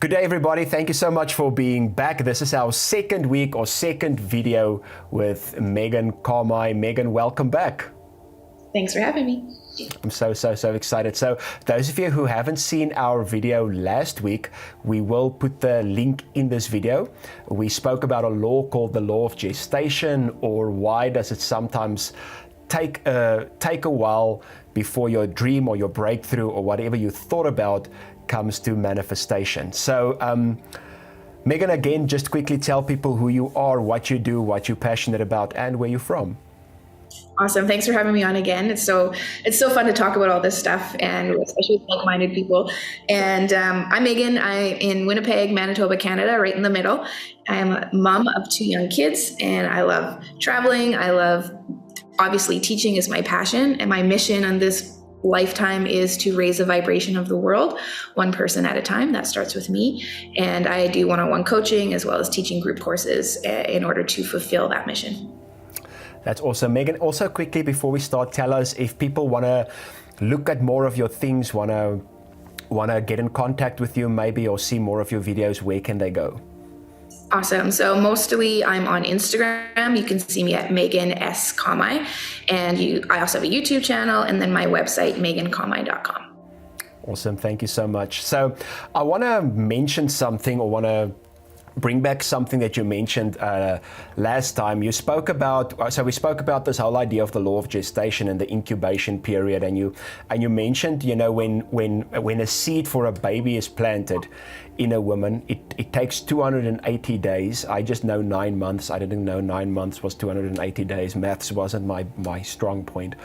Good day, everybody. Thank you so much for being back. This is our second week or second video with Megan Kamei. Megan, welcome back. Thanks for having me. I'm so excited. So those of you who haven't seen our video last week, we will put the link in this video. We spoke about a law called the law of gestation, or why does it sometimes take a while before your dream or your breakthrough or whatever you thought about comes to manifestation. So Megan, again, just quickly tell people who you are, what you do, what you're passionate about, and where you're from. Awesome. Thanks for having me on again. It's so fun to talk about all this stuff, and especially with like-minded people. And I'm Megan. I'm in Winnipeg, Manitoba, Canada, right in the middle. I'm a mom of 2 young kids, and I love traveling. Obviously, teaching is my passion, and my mission on this lifetime is to raise the vibration of the world, one person at a time. That starts with me. And I do one-on-one coaching as well as teaching group courses in order to fulfill that mission. That's awesome. Megan, also quickly before we start, tell us if people want to look at more of your things, want to get in contact with you maybe, or see more of your videos, where can they go? Awesome. So mostly I'm on Instagram. You can see me at Megan S. Kamei. And I also have a YouTube channel, and then my website, megankamei.com. Awesome. Thank you so much. So I want to mention something, or want to bring back something that you mentioned last time. We spoke about this whole idea of the law of gestation and the incubation period, and you mentioned, when a seed for a baby is planted in a woman, it takes 280 days. I just know 9 months. I didn't know 9 months was 280 days. Maths wasn't my strong point.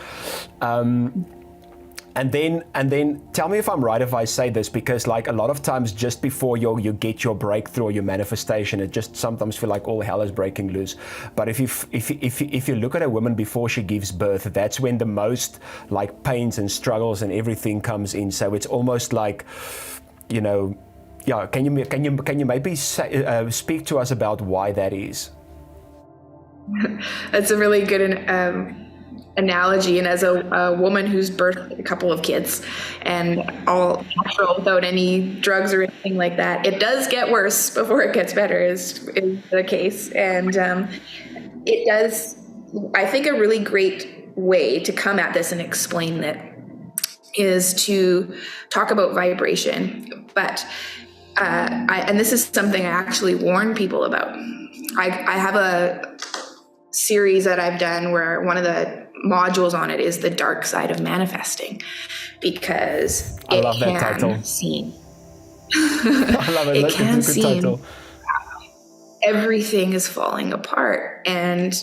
And then tell me if I'm right if I say this, because like a lot of times just before you get your breakthrough or your manifestation, it just sometimes feel like all hell is breaking loose. But if you look at a woman before she gives birth, that's when the most like pains and struggles and everything comes in. So it's almost like, can you maybe speak to us about why that is? That's a really good analogy. And as a woman who's birthed a couple of kids and all natural without any drugs or anything like that, it does get worse before it gets better is the case. And it does, I think a really great way to come at this and explain that is to talk about vibration. But and this is something I actually warn people about. I have a series that I've done where one of the modules on it is the dark side of manifesting, because I love that title. I love it. It can It's a good title. Everything is falling apart, and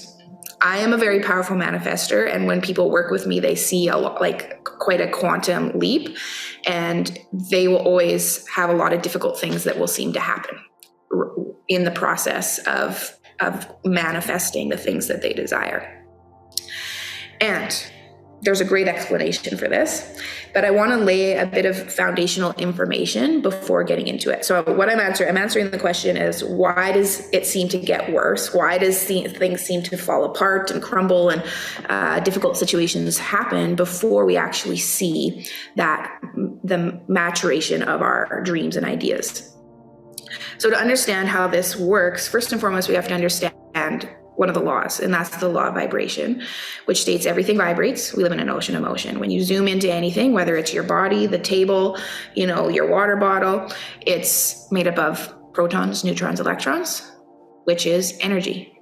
I am a very powerful manifester. And when people work with me, they see quite a quantum leap, and they will always have a lot of difficult things that will seem to happen in the process of manifesting the things that they desire. And there's a great explanation for this, but I want to lay a bit of foundational information before getting into it. So what I'm answering the question is, why does it seem to get worse? Why does things seem to fall apart and crumble, and difficult situations happen before we actually see the maturation of our dreams and ideas? So to understand how this works, first and foremost, we have to understand one of the laws, and that's the law of vibration, which states everything vibrates. We live in an ocean of motion. When you zoom into anything, whether it's your body, the table, your water bottle, it's made up of protons, neutrons, electrons, which is energy.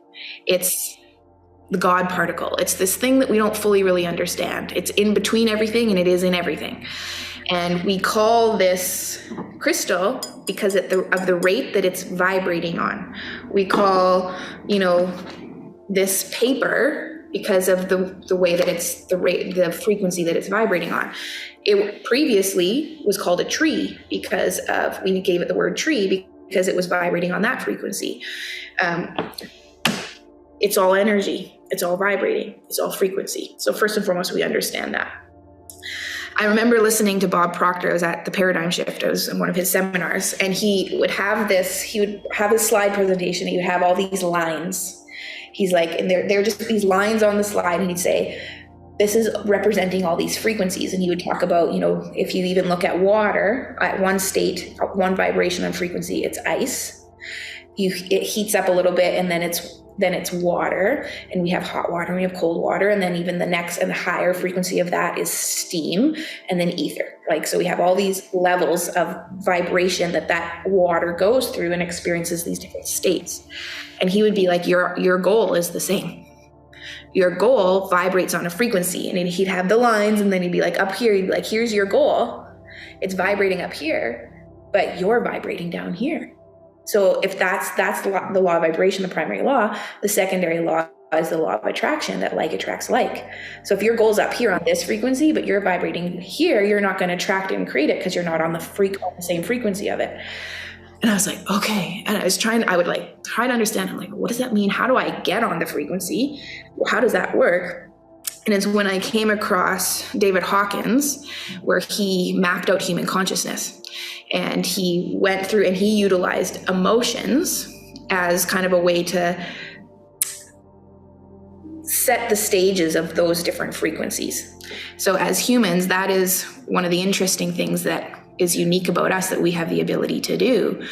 It's the God particle. It's this thing that we don't fully really understand. It's in between everything, and it is in everything. And we call this crystal because of the rate that it's vibrating on. We call, this paper because of the way that it's the frequency that it's vibrating on. It previously was called a tree because we gave it the word tree because it was vibrating on that frequency. It's all energy. It's all vibrating. It's all frequency. So first and foremost, we understand that. I remember listening to Bob Proctor. I was at the Paradigm Shift. I was in one of his seminars, and he would have his slide presentation. He would have all these lines. He's like, and they're just these lines on the slide, and he'd say, this is representing all these frequencies. And he would talk about, if you even look at water at one state, one vibration and frequency, it's ice. It heats up a little bit, and then it's water, and we have hot water and we have cold water, and then even the next and the higher frequency of that is steam, and then ether. So we have all these levels of vibration that water goes through and experiences these different states. And he would be like, your goal is the same. Your goal vibrates on a frequency. And he'd have the lines, and then he'd be like, up here, he'd be like, here's your goal. It's vibrating up here, but you're vibrating down here. So if that's the law of vibration, the primary law, the secondary law is the law of attraction, that like attracts like. So if your goal's up here on this frequency, but you're vibrating here, you're not going to attract it and create it because you're not on the same frequency of it. And I was like, okay. And I would try to understand, I'm like, what does that mean? How do I get on the frequency? How does that work? And it's when I came across David Hawkins, where he mapped out human consciousness. And he went through and he utilized emotions as kind of a way to set the stages of those different frequencies. So as humans, that is one of the interesting things that is unique about us, that we have the ability to do.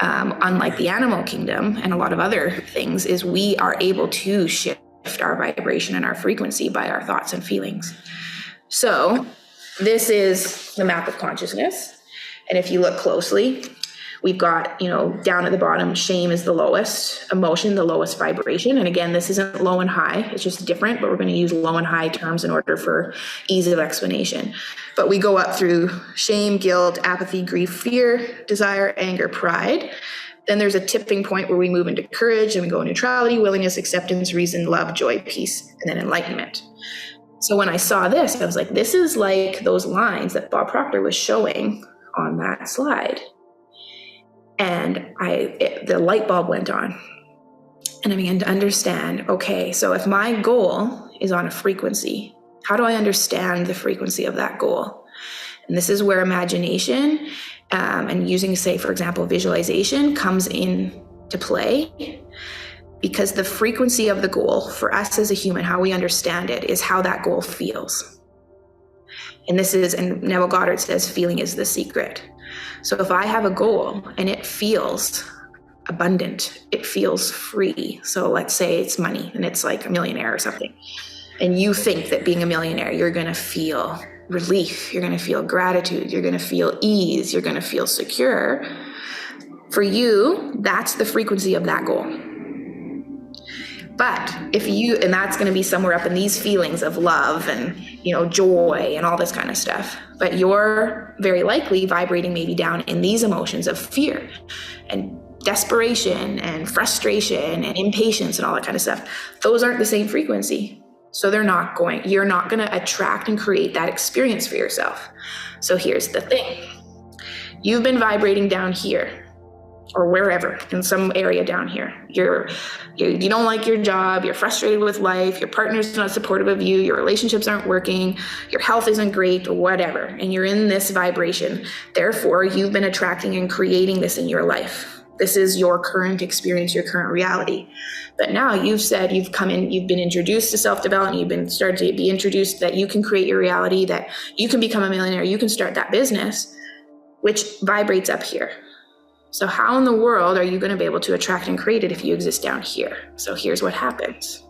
Unlike the animal kingdom and a lot of other things, is we are able to shift our vibration and our frequency by our thoughts and feelings. So this is the map of consciousness. And if you look closely, we've got, down at the bottom, shame is the lowest emotion, the lowest vibration. And again, this isn't low and high, it's just different, but we're going to use low and high terms in order for ease of explanation. But we go up through shame, guilt, apathy, grief, fear, desire, anger, pride. Then there's a tipping point where we move into courage, and we go neutrality, willingness, acceptance, reason, love, joy, peace, and then enlightenment. So when I saw this, I was like, this is like those lines that Bob Proctor was showing on that slide. And the light bulb went on, and I began to understand, okay, so if my goal is on a frequency, how do I understand the frequency of that goal? And this is where imagination and using, say, for example, visualization comes into play, because the frequency of the goal for us as a human, how we understand it, is how that goal feels. And Neville Goddard says, feeling is the secret. So if I have a goal and it feels abundant, it feels free. So let's say it's money and it's like a millionaire or something. And you think that being a millionaire, you're going to feel relief, you're going to feel gratitude, you're going to feel ease, you're going to feel secure. For you, that's the frequency of that goal. But and that's going to be somewhere up in these feelings of love and, joy and all this kind of stuff. But you're very likely vibrating maybe down in these emotions of fear and desperation and frustration and impatience and all that kind of stuff. Those aren't the same frequency. So you're not going to attract and create that experience for yourself. So here's the thing. You've been vibrating down here, or wherever, in some area down here. You don't like your job, you're frustrated with life, your partner's not supportive of you, your relationships aren't working, your health isn't great, or whatever, and you're in this vibration. Therefore, you've been attracting and creating this in your life. This is your current experience, your current reality. But now you've said, you've been introduced to self-development, you've been started to be introduced that you can create your reality, that you can become a millionaire, you can start that business, which vibrates up here. So how in the world are you going to be able to attract and create it if you exist down here? So here's what happens.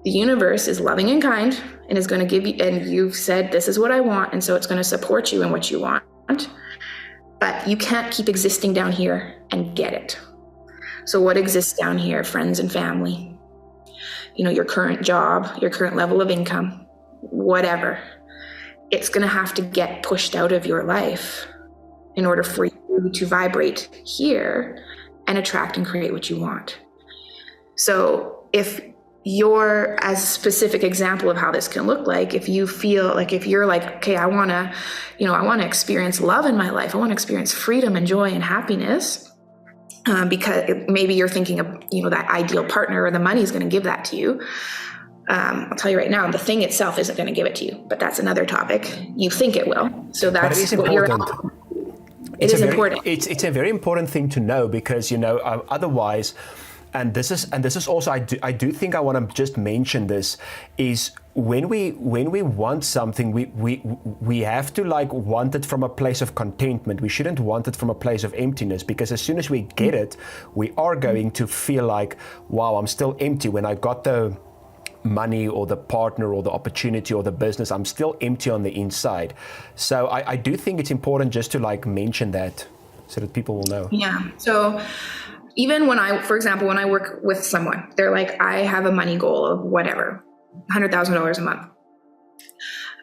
The universe is loving and kind and is going to give you, and you've said, this is what I want. And so it's going to support you in what you want. But you can't keep existing down here and get it. So what exists down here? Friends and family, your current job, your current level of income, whatever. It's going to have to get pushed out of your life in order for you to vibrate here and attract and create what you want. So if you're, as a specific example of how this can look like, if you feel like, if you're like, okay, I want to experience love in my life. I want to experience freedom and joy and happiness. Because maybe you're thinking of, that ideal partner or the money is going to give that to you. I'll tell you right now, the thing itself isn't going to give it to you, but that's another topic. You think it will. So that's what you're. It is important. It's a very important thing to know, because, otherwise, and this is also, I do think I want to just mention this, is when we want something, we have to like want it from a place of contentment. We shouldn't want it from a place of emptiness, because as soon as we get it, we are going to feel like, wow, I'm still empty. When I got the money or the partner or the opportunity or the business, I'm still empty on the inside. So I do think it's important just to like mention that so that people will know. Yeah. So even for example, when I work with someone, they're like, I have a money goal of whatever, $100,000 a month.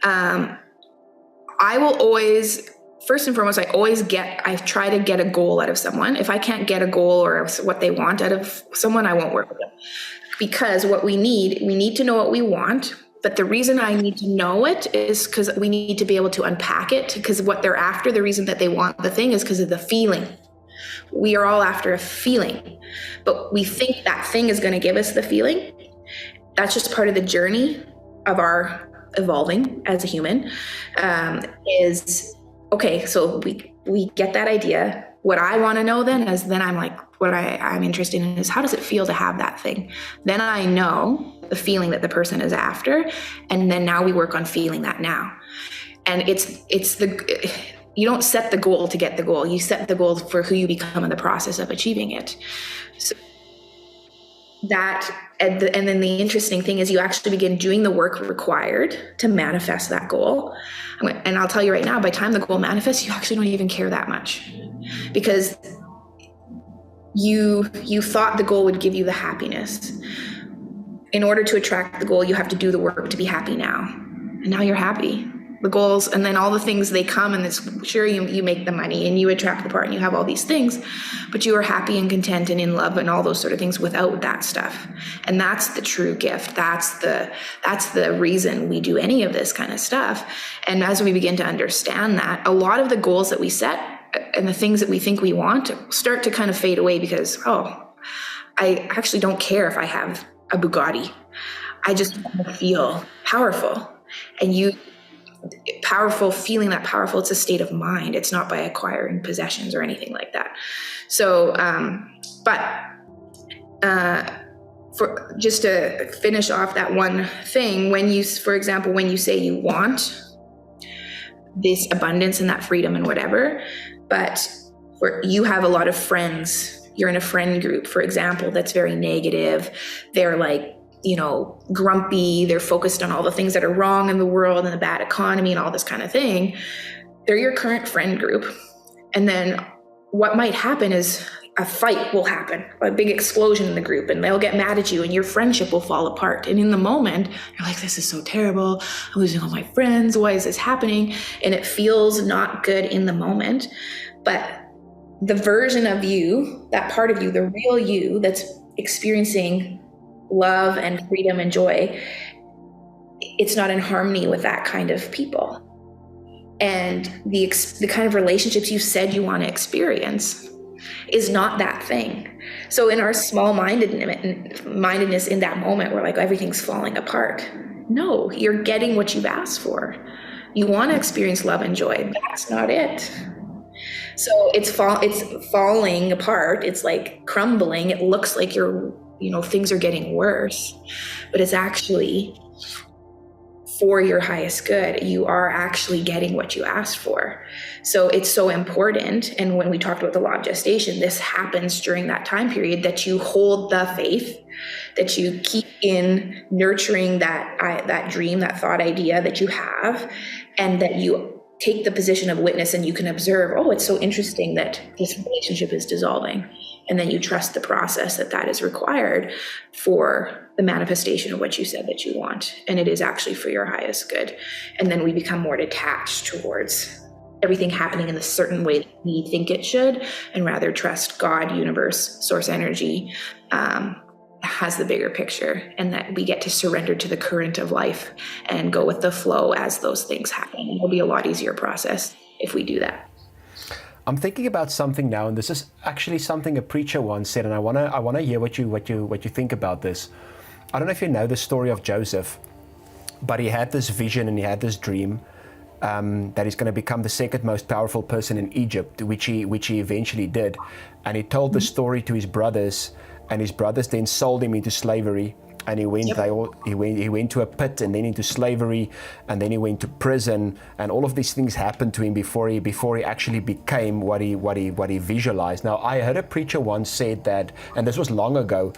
I will always, first and foremost, I try to get a goal out of someone. If I can't get a goal or what they want out of someone, I won't work with them. Because what we need to know what we want. But the reason I need to know it is because we need to be able to unpack it, because what they're after, the reason that they want the thing is because of the feeling. We are all after a feeling, but we think that thing is going to give us the feeling. That's just part of the journey of our evolving as a human. So we get that idea. What I want to know then I'm like, what I'm interested in is, how does it feel to have that thing? Then I know the feeling that the person is after. And then now we work on feeling that now. And you don't set the goal to get the goal. You set the goal for who you become in the process of achieving it. So and then the interesting thing is you actually begin doing the work required to manifest that goal. And I'll tell you right now, by the time the goal manifests, you actually don't even care that much, because you thought the goal would give you the happiness. In order to attract the goal, you have to do the work to be happy now. And now you're happy. The goals, and then all the things, they come, and sure, you make the money and you attract the part and you have all these things, but you are happy and content and in love and all those sort of things without that stuff. And that's the true gift. That's the reason we do any of this kind of stuff. And as we begin to understand that, a lot of the goals that we set and the things that we think we want start to kind of fade away, because, I actually don't care if I have a Bugatti. I just want to feel powerful. And feeling that powerful, it's a state of mind. It's not by acquiring possessions or anything like that. So, for just to finish off that one thing, for example, when you say you want this abundance and that freedom and whatever, but you have a lot of friends, you're in a friend group, for example, that's very negative. They're like, grumpy, they're focused on all the things that are wrong in the world and the bad economy and all this kind of thing. They're your current friend group. And then what might happen is a fight will happen, a big explosion in the group, and they'll get mad at you and your friendship will fall apart. And in the moment, you're like, this is so terrible. I'm losing all my friends. Why is this happening? And it feels not good in the moment. But the version of you, that part of you, the real you that's experiencing love and freedom and joy, it's not in harmony with that kind of people. And the kind of relationships you said you want to experience is not that thing. So in our small-mindedness in that moment, we're like, everything's falling apart. No, you're getting what you've asked for. You want to experience love and joy. That's not it. So it's falling apart. It's like crumbling. It looks like things are getting worse, but it's actually for your highest good. You are actually getting what you asked for. So it's so important. And when we talked about the law of gestation, this happens during that time period, that you hold the faith, that you keep in nurturing that dream, that thought idea that you have, and that you take the position of witness and you can observe, it's so interesting that this relationship is dissolving. And then you trust the process that is required for the manifestation of what you said that you want. And it is actually for your highest good. And then we become more detached towards everything happening in a certain way that we think it should, and rather trust God, universe, source energy, has the bigger picture, and that we get to surrender to the current of life and go with the flow as those things happen. It'll be a lot easier process if we do that. I'm thinking about something now, and this is actually something a preacher once said, and I wanna hear what you think about this. I don't know if you know the story of Joseph, but he had this vision and he had this dream that he's going to become the second most powerful person in Egypt, which he eventually did. And he told the story to his brothers, and his brothers then sold him into slavery. And he went, he went to a pit, and then into slavery, and then he went to prison, and all of these things happened to him before he actually became what he visualized. Now, I heard a preacher once said that, and this was long ago,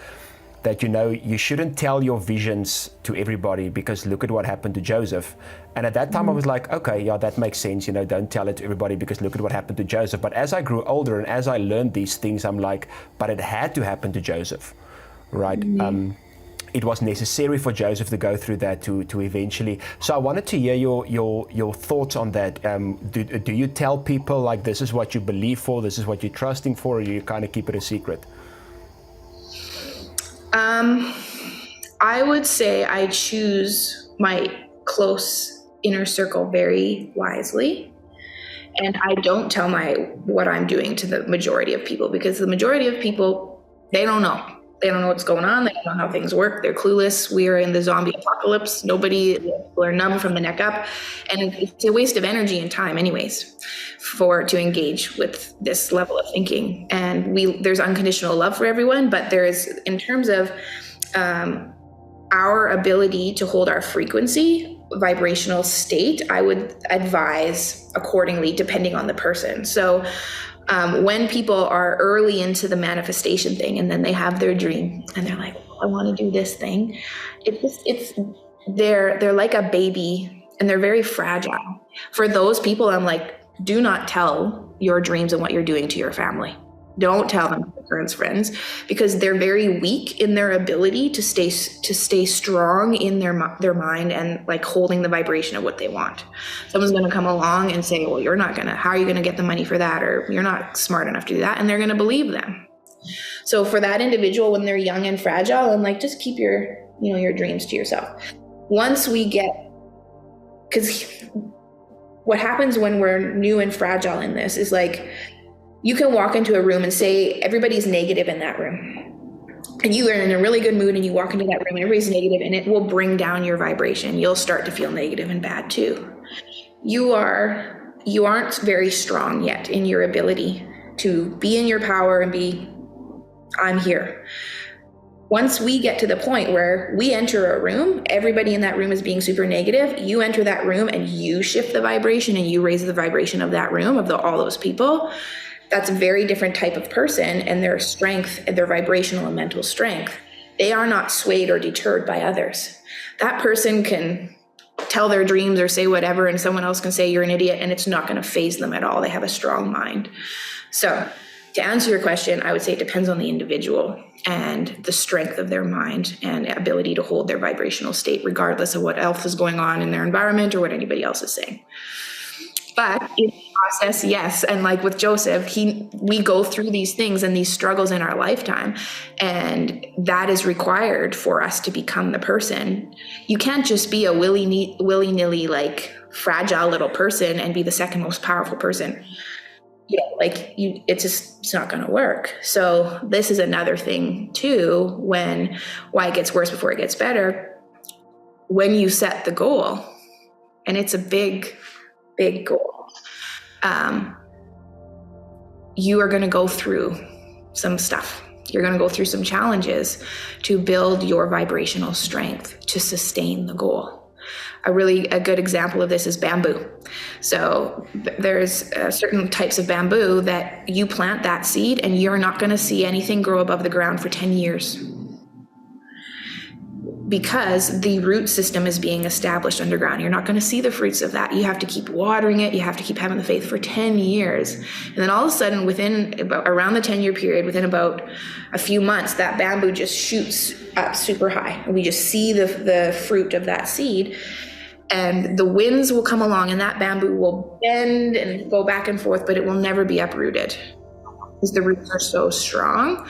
that you shouldn't tell your visions to everybody, because look at what happened to Joseph. And at that time I was like, okay, yeah, that makes sense. Don't tell it to everybody, because look at what happened to Joseph. But as I grew older and as I learned these things, I'm like, but it had to happen to Joseph, right? It was necessary for Joseph to go through that to eventually. So I wanted to hear your thoughts on that. Do you tell people like, this is what you believe for, this is what you're trusting for, or you kind of keep it a secret? I would say I choose my close inner circle very wisely. And I don't tell what I'm doing to the majority of people, because the majority of people, they don't know. They don't know what's going on. They don't know how things work. They're clueless. We are in the zombie apocalypse. People are numb from the neck up. And it's a waste of energy and time anyways to engage with this level of thinking. And there's unconditional love for everyone, but there is, in terms of our ability to hold our frequency, vibrational state, I would advise accordingly depending on the person. So when people are early into the manifestation thing, and then they have their dream and they're like, I want to do this thing. They're like a baby, and they're very fragile. For those people, I'm like, do not tell your dreams and what you're doing to your family. Don't tell them to their parents, friends, because they're very weak in their ability to stay strong in their mind and like holding the vibration of what they want. Someone's going to come along and say, well, how are you going to get the money for that? Or you're not smart enough to do that. And they're going to believe them. So for that individual, when they're young and fragile, I'm like, just keep your dreams to yourself. Once we get, because what happens when we're new and fragile in this is like, you can walk into a room and say everybody's negative in that room, and you are in a really good mood, and you walk into that room and everybody's negative, and it will bring down your vibration. You'll start to feel negative and bad too. You aren't very strong yet in your ability to be in your power and be, I'm here. Once we get to the point where we enter a room, everybody in that room is being super negative, you enter that room and you shift the vibration and you raise the vibration of that room, of all those people. That's a very different type of person, and their strength and their vibrational and mental strength, they are not swayed or deterred by others. That person can tell their dreams or say whatever, and someone else can say you're an idiot, and it's not going to faze them at all. They have a strong mind. So to answer your question, I would say it depends on the individual and the strength of their mind and ability to hold their vibrational state, regardless of what else is going on in their environment or what anybody else is saying. But in the process, yes. And like with Joseph, we go through these things and these struggles in our lifetime, and that is required for us to become the person. You can't just be a willy-nilly, like fragile little person and be the second most powerful person. It's not going to work. So this is another thing too, why it gets worse before it gets better. When you set the goal, and it's a big goal, you are going to go through some stuff. You're going to go through some challenges to build your vibrational strength to sustain the goal. A good example of this is bamboo. So there's certain types of bamboo that you plant that seed and you're not going to see anything grow above the ground for 10 years. Because the root system is being established underground. You're not going to see the fruits of that. You have to keep watering it. You have to keep having the faith for 10 years. And then all of a sudden, around the 10-year period, within about a few months, that bamboo just shoots up super high. And we just see the fruit of that seed. And the winds will come along and that bamboo will bend and go back and forth, but it will never be uprooted because the roots are so strong.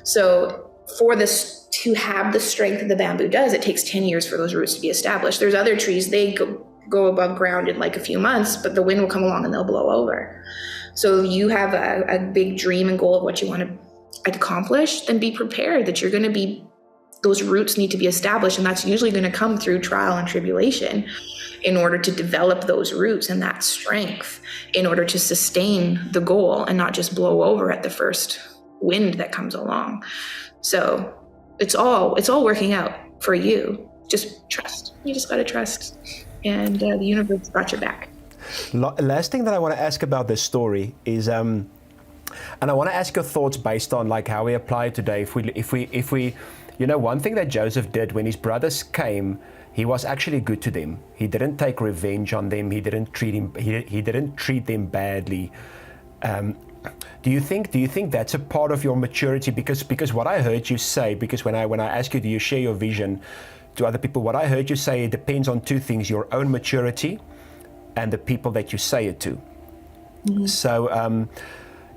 So for this to have the strength that the bamboo does, it takes 10 years for those roots to be established. There's other trees, they go above ground in like a few months, but the wind will come along and they'll blow over. So you have a big dream and goal of what you want to accomplish, then be prepared that those roots need to be established. And that's usually going to come through trial and tribulation in order to develop those roots and that strength in order to sustain the goal and not just blow over at the first wind that comes along. So it's all working out for you. Just trust. You just got to trust. And the universe got your back. Last thing that I want to ask about this story is, and I want to ask your thoughts based on like how we apply it today. If we, one thing that Joseph did when his brothers came, he was actually good to them. He didn't take revenge on them. He didn't treat them badly. Do you think that's a part of your maturity? Because what I heard you say, because when I ask you, do you share your vision to other people? What I heard you say, it depends on two things: your own maturity and the people that you say it to. Mm-hmm. So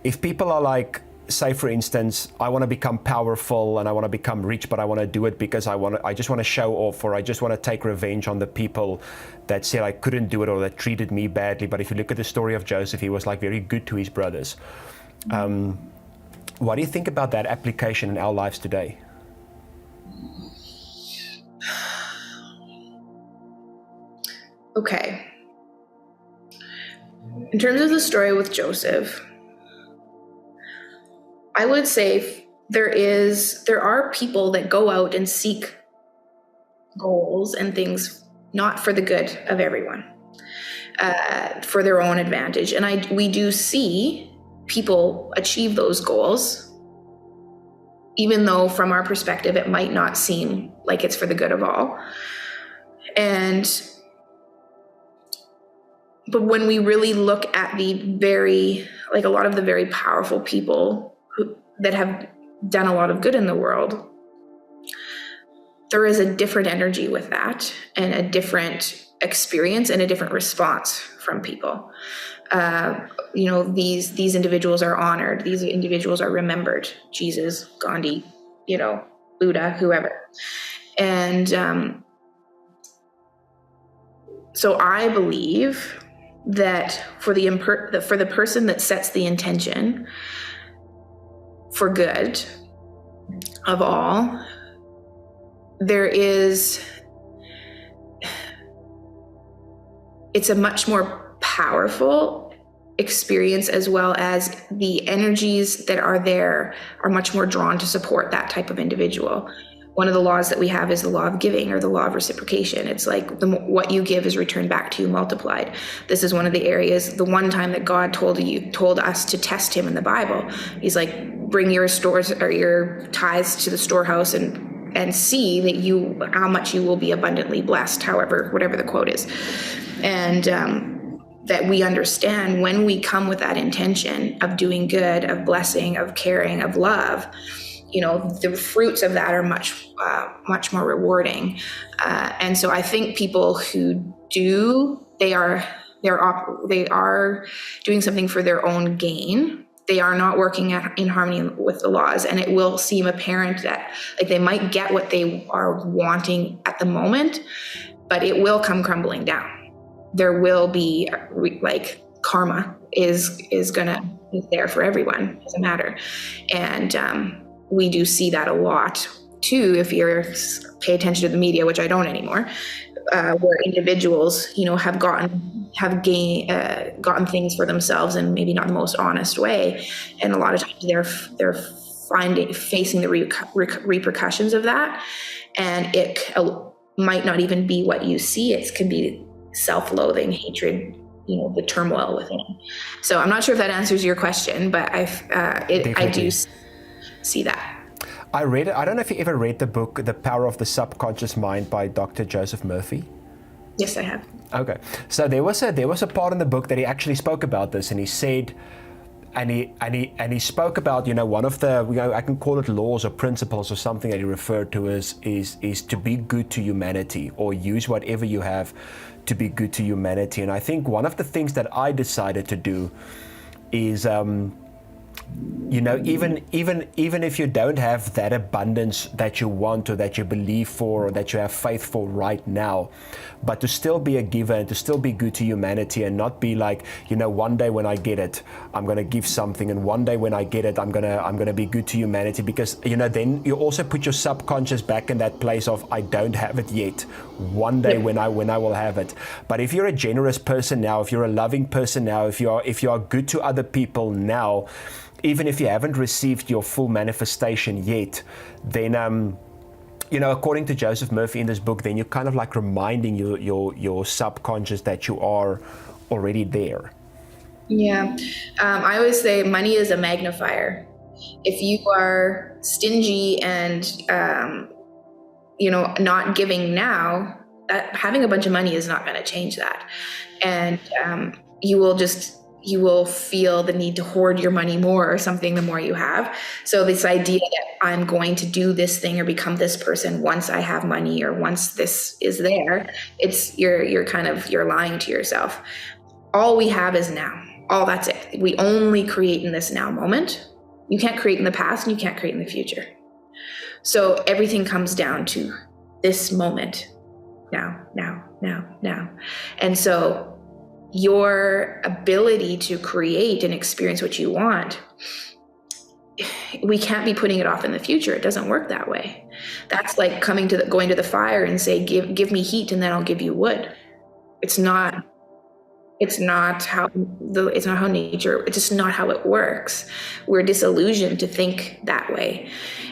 if people are like, say for instance, I want to become powerful and I want to become rich, but I want to do it because I just want to show off, or I just want to take revenge on the people that said I couldn't do it or that treated me badly. But if you look at the story of Joseph, he was like very good to his brothers. What do you think about that application in our lives today? Okay. In terms of the story with Joseph, I would say there are people that go out and seek goals and things not for the good of everyone, for their own advantage. And we do see people achieve those goals, even though from our perspective, it might not seem like it's for the good of all. But when we really look at a lot of the very powerful people that have done a lot of good in the world, there is a different energy with that, and a different experience and a different response from people. These individuals are honored. These individuals are remembered. Jesus, Gandhi, Buddha, whoever. And so I believe that for the person that sets the intention for good of all, it's a much more powerful experience, as well as the energies that are there are much more drawn to support that type of individual. One of the laws that we have is the law of giving, or the law of reciprocation. It's like what you give is returned back to you multiplied. This is one of the areas, the one time that God told us to test him in the Bible. He's like, bring your stores or your tithes to the storehouse and see that how much you will be abundantly blessed, whatever the quote is. And that we understand when we come with that intention of doing good, of blessing, of caring, of love, the fruits of that are much more rewarding. And so I think people who they are doing something for their own gain. They are not working in harmony with the laws, and it will seem apparent that they might get what they are wanting at the moment, but it will come crumbling down. There will be karma is gonna be there for everyone. It doesn't matter. And we do see that a lot too, if you pay attention to the media, which I don't anymore, where individuals, have gotten things for themselves in maybe not the most honest way, and a lot of times they're facing the repercussions of that, and it might not even be what you see. It can be self-loathing, hatred, the turmoil within. So I'm not sure if that answers your question, but I do see that. I read it. I don't know if you ever read the book, The Power of the Subconscious Mind by Dr. Joseph Murphy. Yes, I have. Okay. So there was a part in the book that he actually spoke about this, and he said, and he spoke about, one of the, I can call it laws or principles or something that he referred to as is to be good to humanity, or use whatever you have to be good to humanity. And I think one of the things that I decided to do is, even if you don't have that abundance that you want, or that you believe for, or that you have faith for right now, but to still be a giver and to still be good to humanity, and not be like, one day when I get it, I'm going to give something, and one day when I get it, I'm going to be good to humanity, because then you also put your subconscious back in that place of, I don't have it yet. One day when I will have it. But if you're a generous person now, if you're a loving person now, if you are good to other people now, even if you haven't received your full manifestation yet, then according to Joseph Murphy in this book, then you're kind of like reminding your subconscious that you are already there. Yeah. I always say money is a magnifier. If you are stingy and, not giving now, having a bunch of money is not going to change that. And you will feel the need to hoard your money more or something the more you have. So this idea that I'm going to do this thing or become this person once I have money or once this is there, you're lying to yourself. All we have is now. All that's it. We only create in this now moment. You can't create in the past and you can't create in the future. So everything comes down to this moment. Now. And so your ability to create and experience what you want, we can't be putting it off in the future. It doesn't work that way. That's like going to the fire and say, give me heat and then I'll give you wood. It's not how nature, it's just not how it works. We're disillusioned to think that way.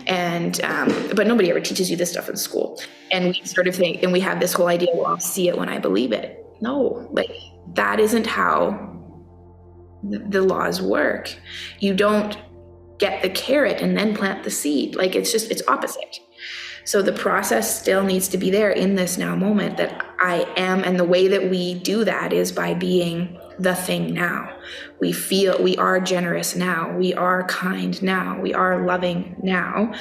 And, but nobody ever teaches you this stuff in school. And we sort of think, and we have this whole idea, well, I'll see it when I believe it. No, that isn't how the laws work. You don't get the carrot and then plant the seed. It's opposite. So the process still needs to be there in this now moment that I am. And the way that we do that is by being the thing now. We are generous now. We are kind now. We are loving now.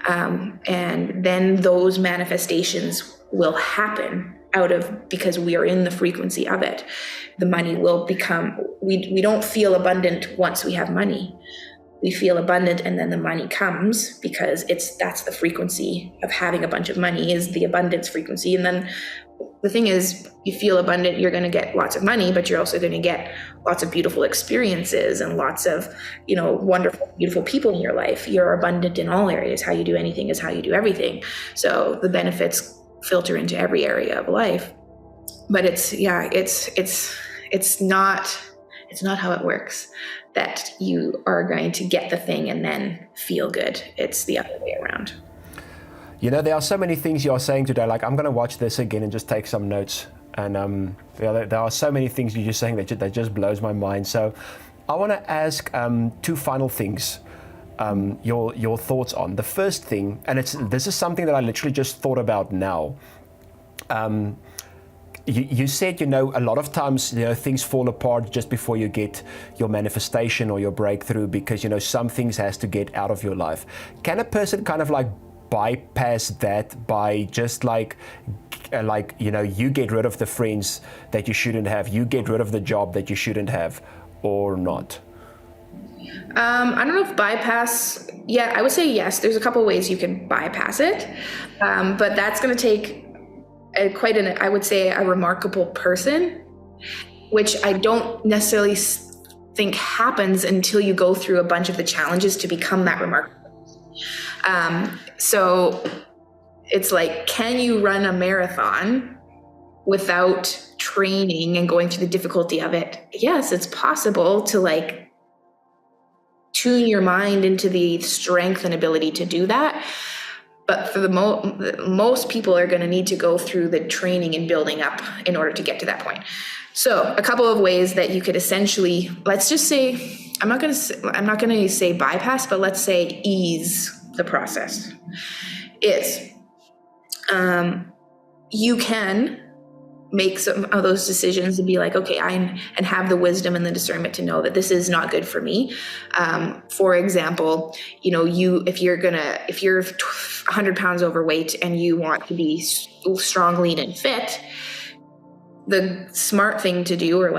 And then those manifestations will happen because we are in the frequency of it. The money will become, we don't feel abundant once we have money. We feel abundant and then the money comes because that's the frequency of having a bunch of money, is the abundance frequency. And then the thing is, you feel abundant, you're going to get lots of money, but you're also going to get lots of beautiful experiences and lots of, wonderful, beautiful people in your life. You're abundant in all areas. How you do anything is how you do everything. So the benefits filter into every area of life. But it's not how it works, that you are going to get the thing and then feel good. It's the other way around. There are so many things you are saying today. Like, I'm going to watch this again and just take some notes. And there are so many things you're just saying that just blows my mind. So I want to ask two final things, your thoughts on. The first thing, and this is something that I literally just thought about now. You said, a lot of times, things fall apart just before you get your manifestation or your breakthrough because, some things has to get out of your life. Can a person kind of bypass that by just you get rid of the friends that you shouldn't have, you get rid of the job that you shouldn't have, or not? I don't know if bypass, I would say yes. There's a couple of ways you can bypass it, but that's going to take I would say a remarkable person, which I don't necessarily think happens until you go through a bunch of the challenges to become that remarkable. So it's like, can you run a marathon without training and going through the difficulty of it? Yes, it's possible to tune your mind into the strength and ability to do that. But for most people are going to need to go through the training and building up in order to get to that point. So a couple of ways that you could essentially, let's just say, I'm not going to say bypass, but let's say ease the process. Is you can make some of those decisions and be like, okay, and have the wisdom and the discernment to know that this is not good for me. For example, if you're 100 pounds overweight and you want to be strong, lean, and fit, the smart thing to do, or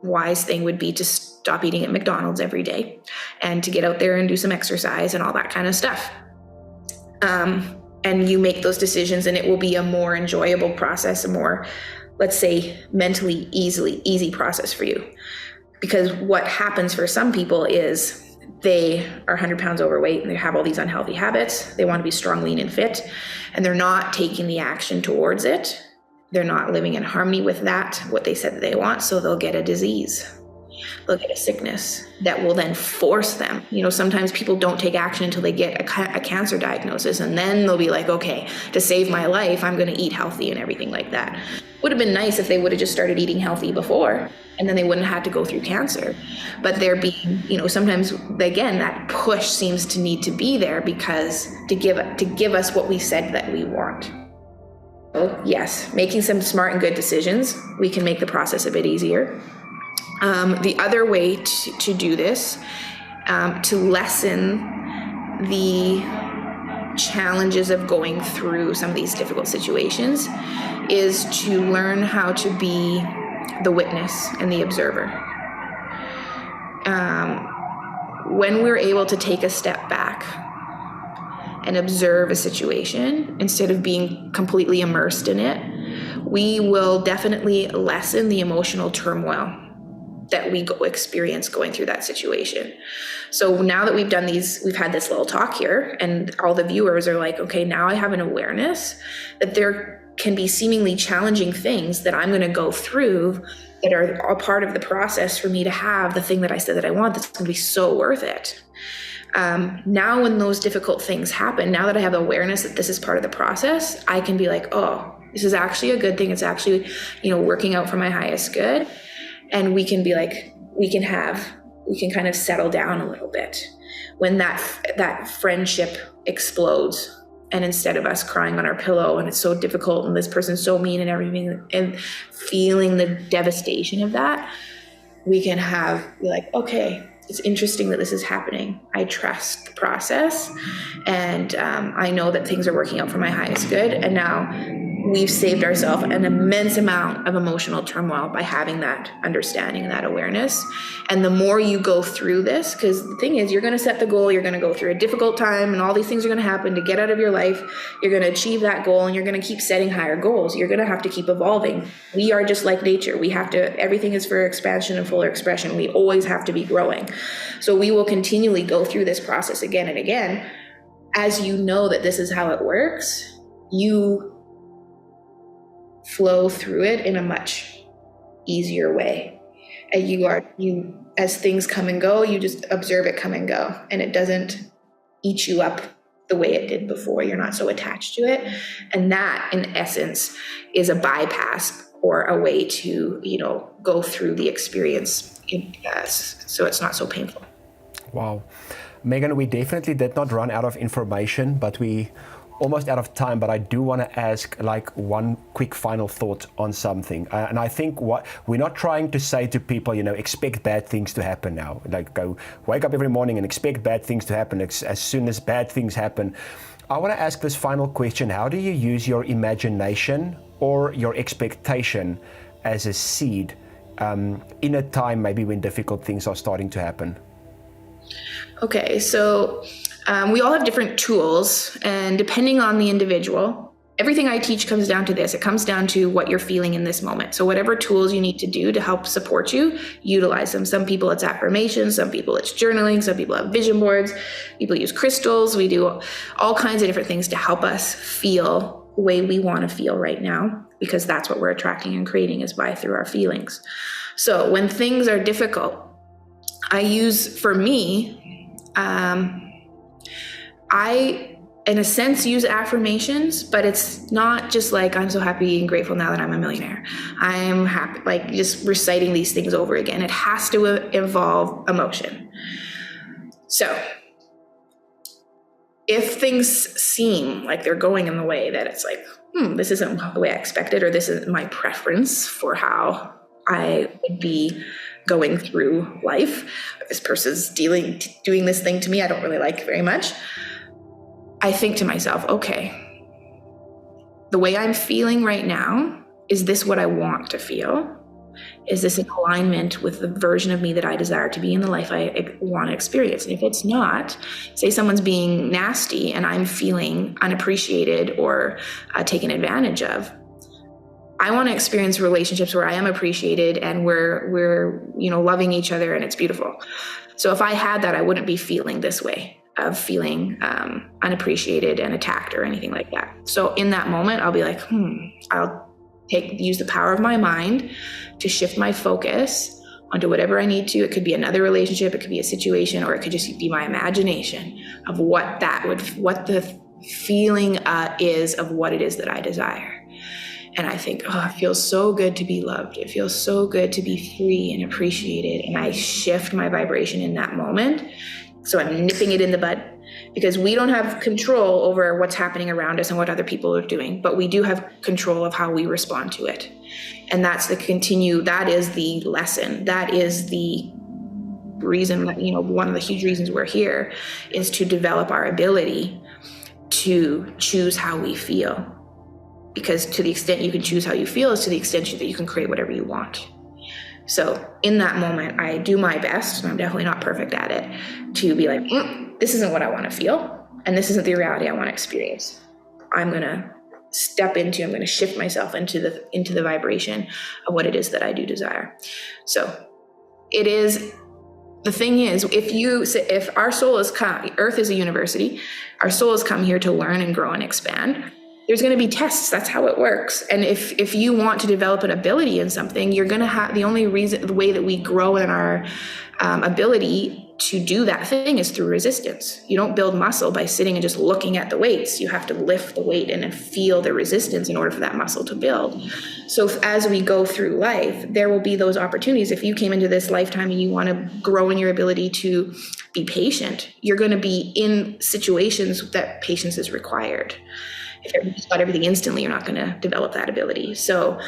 wise thing, would be to stop eating at McDonald's every day and to get out there and do some exercise and all that kind of stuff. And you make those decisions, and it will be a more enjoyable process, a more, let's say, mentally easy process for you. Because what happens for some people is they are 100 pounds overweight and they have all these unhealthy habits. They want to be strong, lean, and fit, and they're not taking the action towards it. They're not living in harmony with that, what they said that they want, so they'll get a disease. They'll get a sickness that will then force them. Sometimes people don't take action until they get a cancer diagnosis, and then they'll be like, okay, to save my life, I'm going to eat healthy and everything like that. Would have been nice if they would have just started eating healthy before, and then they wouldn't have had to go through cancer. But they're being, sometimes, again, that push seems to need to be there because to give us what we said that we want. So yes, making some smart and good decisions, we can make the process a bit easier. The other way to do this, to lessen the challenges of going through some of these difficult situations, is to learn how to be the witness and the observer. When we're able to take a step back and observe a situation instead of being completely immersed in it, we will definitely lessen the emotional turmoil that we experience going through that situation. So now that we've had this little talk here, and all the viewers are like, okay, now I have an awareness that there can be seemingly challenging things that I'm going to go through that are all part of the process for me to have the thing that I said that I want, that's going to be so worth it. Now when those difficult things happen, now that I have awareness that this is part of the process, I can be like, oh, this is actually a good thing. It's actually, working out for my highest good. And we can be like, we can kind of settle down a little bit when that friendship explodes. And instead of us crying on our pillow and it's so difficult and this person's so mean and everything, and feeling the devastation of that, we can be like, okay, it's interesting that this is happening. I trust the process, and I know that things are working out for my highest good. And now we've saved ourselves an immense amount of emotional turmoil by having that understanding and that awareness. And the more you go through this, because the thing is, you're going to set the goal, you're going to go through a difficult time, and all these things are going to happen to get out of your life. You're going to achieve that goal, and you're going to keep setting higher goals. You're going to have to keep evolving. We are just like nature. Everything is for expansion and fuller expression. We always have to be growing. So we will continually go through this process again and again. As you know that this is how it works, you flow through it in a much easier way. And as things come and go, you just observe it come and go, and it doesn't eat you up the way it did before. You're not so attached to it. And that, in essence, is a bypass or a way to, go through the experience so it's not so painful. Wow. Megan, we definitely did not run out of information, but we almost out of time, but I do want to ask one quick final thought on something. And I think what we're not trying to say to people, expect bad things to happen now. Go wake up every morning and expect bad things to happen as soon as bad things happen. I want to ask this final question. How do you use your imagination or your expectation as a seed in a time maybe when difficult things are starting to happen? Okay, so we all have different tools, and depending on the individual, everything I teach comes down to this. It comes down to what you're feeling in this moment. So whatever tools you need to do to help support you, utilize them. Some people it's affirmations, some people it's journaling, some people have vision boards, people use crystals. We do all kinds of different things to help us feel the way we want to feel right now, because that's what we're attracting and creating is through our feelings. So when things are difficult, I, in a sense, use affirmations, but it's not just like, I'm so happy and grateful now that I'm a millionaire. I'm happy, just reciting these things over again. It has to involve emotion. So if things seem like they're going in the way that it's like, this isn't the way I expected, or this isn't my preference for how I would be going through life, this person's doing this thing to me I don't really like very much, I think to myself, okay, the way I'm feeling right now, is this what I want to feel? Is this in alignment with the version of me that I desire to be in the life I want to experience? And if it's not, say someone's being nasty and I'm feeling unappreciated or taken advantage of, I want to experience relationships where I am appreciated and we're loving each other and it's beautiful. So if I had that, I wouldn't be feeling this way of feeling unappreciated and attacked or anything like that. So in that moment, I'll be like, I'll use the power of my mind to shift my focus onto whatever I need to. It could be another relationship, it could be a situation, or it could just be my imagination of what the feeling is of what it is that I desire. And I think, oh, it feels so good to be loved. It feels so good to be free and appreciated. And I shift my vibration in that moment. So I'm nipping it in the bud, because we don't have control over what's happening around us and what other people are doing, but we do have control of how we respond to it. And that is the lesson. That is the reason that, one of the huge reasons we're here is to develop our ability to choose how we feel. Because to the extent you can choose how you feel is to the extent that you can create whatever you want. So in that moment, I do my best, and I'm definitely not perfect at it, to be like, this isn't what I want to feel, and this isn't the reality I want to experience. I'm going to shift myself into the vibration of what it is that I do desire. So the thing is, if our soul has come, Earth is a university, our soul has come here to learn and grow and expand. There's going to be tests. That's how it works. And if you want to develop an ability in something, you're going to have the way that we grow in our ability to do that thing is through resistance. You don't build muscle by sitting and just looking at the weights. You have to lift the weight and then feel the resistance in order for that muscle to build. So as we go through life, there will be those opportunities. If you came into this lifetime and you want to grow in your ability to be patient, you're going to be in situations that patience is required. If you just got everything instantly, you're not going to develop that ability. So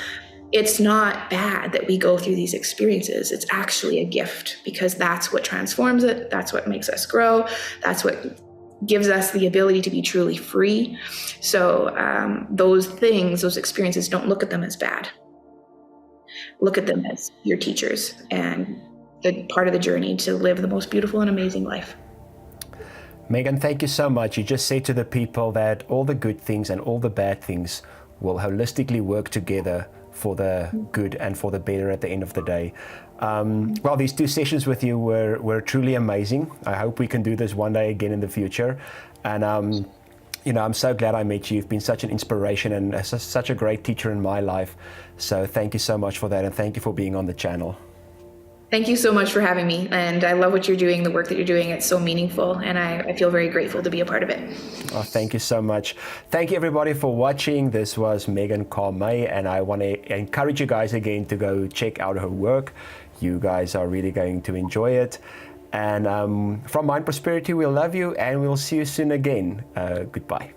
it's not bad that we go through these experiences. It's actually a gift, because that's what transforms it. That's what makes us grow. That's what gives us the ability to be truly free. So those experiences, don't look at them as bad. Look at them as your teachers and the part of the journey to live the most beautiful and amazing life. Megan, thank you so much. You just said to the people that all the good things and all the bad things will holistically work together for the good and for the better at the end of the day. Well, these 2 sessions with you were truly amazing. I hope we can do this one day again in the future. And I'm so glad I met you. You've been such an inspiration and such a great teacher in my life. So thank you so much for that, and thank you for being on the channel. Thank you so much for having me. And I love what you're doing, the work that you're doing. It's so meaningful, and I feel very grateful to be a part of it. Oh, thank you so much. Thank you everybody for watching. This was Megan Kamei, and I want to encourage you guys again to go check out her work. You guys are really going to enjoy it. And from Mind Prosperity, we'll love you, and we'll see you soon again. Goodbye.